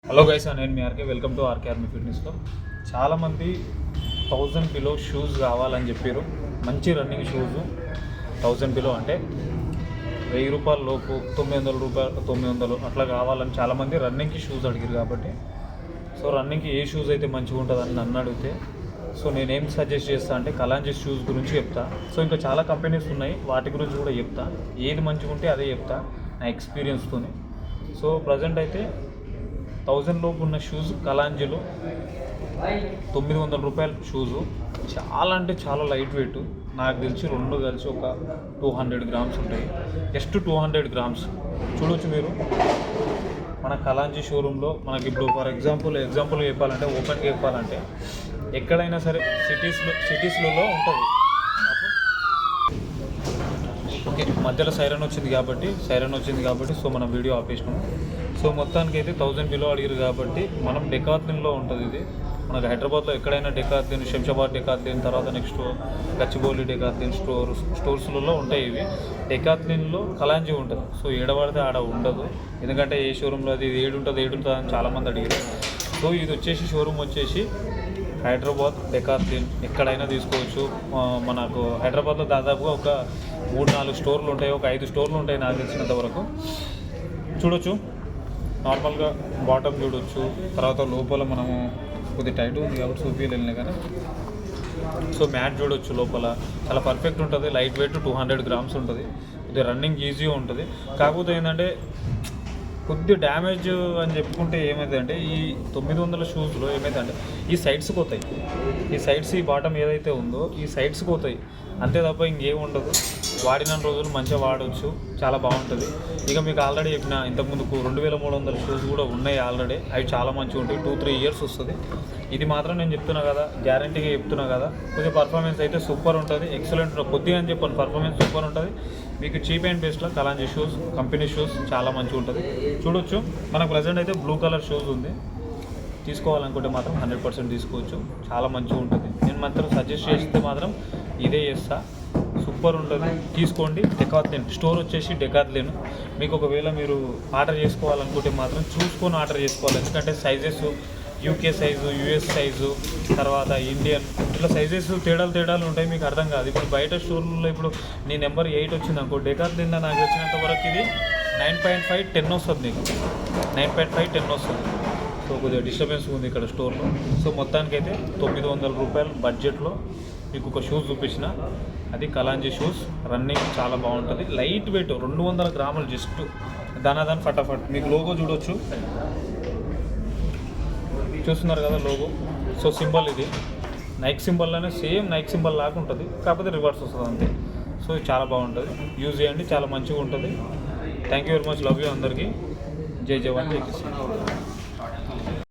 Hello guys, నేను మీ RK. Welcome to RK army ఫిట్నెస్లో. చాలామంది 1000 బిలో షూస్ కావాలని చెప్పారు. మంచి రన్నింగ్ షూస్ 1000 బిలో అంటే 1000 రూపాయల లోపు, 900 రూపాయలు, 900 అట్లా కావాలని చాలామంది రన్నింగ్కి షూస్ అడిగారు. కాబట్టి రన్నింగ్కి ఏ షూస్ అయితే మంచిగా ఉంటుందని నన్ను అడిగితే నేనేం సజెస్ట్ చేస్తాను అంటే కలాంజీ షూస్ గురించి చెప్తా. ఇంకా చాలా కంపెనీస్ ఉన్నాయి, వాటి గురించి కూడా చెప్తా. ఏది మంచిగా ఉంటే అదే చెప్తా నా ఎక్స్పీరియన్స్తోనే. ప్రజెంట్ అయితే 1000 లోపు ఉన్న షూస్ కలాంజీలో 900 రూపాయల షూజు. చాలా అంటే చాలా లైట్ వెయిట్. నాకు తెలిసి రెండు కలిసి ఒక 200 గ్రామ్స్ ఉంటాయి. Just 200 grams. చూడవచ్చు మీరు మన కలాంజీ షోరూంలో. మనకి ఇప్పుడు ఫర్ ఎగ్జాంపుల్ చెప్పాలంటే, ఓపెన్గా చెప్పాలంటే ఎక్కడైనా సరే సిటీస్లలో ఉంటుంది. ఓకే, మధ్యలో సైరన్ వచ్చింది కాబట్టి మనం వీడియో ఆపేసినాం. మొత్తానికి అయితే 1000 బిలో అడిగారు కాబట్టి మనం డెకాత్లిన్లో ఉంటుంది. ఇది మనకు హైదరాబాద్లో ఎక్కడైనా డెకాత్లిన్, శంషాబాద్ డెకాత్లిన్, తర్వాత నెక్స్ట్ గచ్చిబౌలి డెకాత్లిన్ స్టోర్స్లలో ఉంటాయి. ఇవి డెకాత్లిన్లో కలాంజీ ఉంటుంది. ఏడబడితే ఆడ ఉండదు, ఎందుకంటే ఏ షోరూంలో అది ఏడుంటుంది అని చాలామంది అడిగారు. ఇది వచ్చేసి షోరూమ్ వచ్చేసి హైదరాబాద్ డెకాత్లిన్. ఎక్కడైనా తీసుకోవచ్చు. మనకు హైదరాబాద్లో దాదాపుగా ఒక 3-4 స్టోర్లు ఉంటాయి, ఒక 5 స్టోర్లు ఉంటాయి నాకు తెలిసినంత వరకు. చూడొచ్చు, నార్మల్గా బాటమ్ చూడొచ్చు. తర్వాత లోపల మనము కొద్ది టైట్ ఉంది కాబట్టి చూపించలేను కానీ మ్యాట్ చూడొచ్చు. లోపల చాలా పర్ఫెక్ట్ ఉంటుంది. లైట్ వెయిట్ 200 గ్రామ్స్ ఉంటుంది. ఇది రన్నింగ్ ఈజీగా ఉంటుంది. కాకపోతే ఏంటంటే కొద్ది డ్యామేజ్ అని చెప్పుకుంటే ఏమైందంటే, ఈ 900 షూస్లో ఏమైందంటే ఈ సైడ్స్కి పోతాయి. ఈ బాటమ్ ఏదైతే ఉందో ఈ సైడ్స్కి పోతాయి, అంతే తప్ప ఇంకేం ఉండదు. వాడిన రోజులు మంచిగా వాడవచ్చు, చాలా బాగుంటుంది. ఇక మీకు ఆల్రెడీ చెప్పిన ఇంతకుముందుకు 2300 షూస్ కూడా ఉన్నాయి ఆల్రెడీ. అవి చాలా మంచిగా ఉంటాయి. 2-3 ఇయర్స్ వస్తుంది. ఇది మాత్రం నేను చెప్తున్నా కదా, గ్యారంటీగా చెప్తున్నా కదా. కొద్దిగా పర్ఫార్మెన్స్ అయితే సూపర్ ఉంటుంది, ఎక్సలెంట్. కొద్దిగా అని చెప్పాను, పర్ఫార్మెన్స్ సూపర్ ఉంటుంది. మీకు చీప్ అండ్ బెస్ట్లో కలాంజీ షూస్, కంపెనీ షూస్ చాలా మంచిగా ఉంటుంది. చూడొచ్చు, మనకు ప్రజెంట్ అయితే బ్లూ కలర్ షూస్ ఉంది. తీసుకోవాలనుకుంటే మాత్రం 100% తీసుకోవచ్చు, చాలా మంచిగా ఉంటుంది. నేను మాత్రం సజెస్ట్ చేస్తే మాత్రం ఇదే చేస్తా. సూపర్ ఉంటుంది, తీసుకోండి. డెకాత్లిన్ స్టోర్ వచ్చేసి డెకాత్లిన్. మీకు ఒకవేళ మీరు ఆర్డర్ చేసుకోవాలనుకుంటే మాత్రం చూసుకొని ఆర్డర్ చేసుకోవాలి. ఎందుకంటే sizes UK size, US size, తర్వాత ఇండియన్, ఇట్లా సైజెస్ తేడాలు ఉంటాయి. మీకు అర్థం కాదు. ఇప్పుడు బయట స్టోర్లలో ఇప్పుడు నీ నెంబర్ 8 వచ్చింది అనుకో, డెకాత్లిన్ నాకు వచ్చినంత వరకు ఇది 9.5, 10 వస్తుంది. నీకు 9.5, 10 వస్తుంది. కొద్దిగా డిస్టర్బెన్స్ ఉంది ఇక్కడ స్టోర్లో. మొత్తానికైతే 900 రూపాయల బడ్జెట్లో మీకు ఒక షూస్ చూపించిన. అది కలాంజీ షూస్. రన్నింగ్ చాలా బాగుంటుంది. లైట్ వెయిట్ 200 గ్రాములు, జస్ట్ దాని ఫటాఫట్. మీకు లోగో చూడొచ్చు, చూస్తున్నారు కదా లోగో. సింబల్ ఇది నైక్ సింబల్లోనే సేమ్ నైక్ సింబల్ లాగా ఉంటుంది, కాకపోతే రివర్స్ వస్తుంది అంతే. ఇది చాలా బాగుంటుంది, యూజ్ చేయండి, చాలా మంచిగా ఉంటుంది. Thank you very much. Love you అందరికీ. జై జవాన్, జై కిసాన్.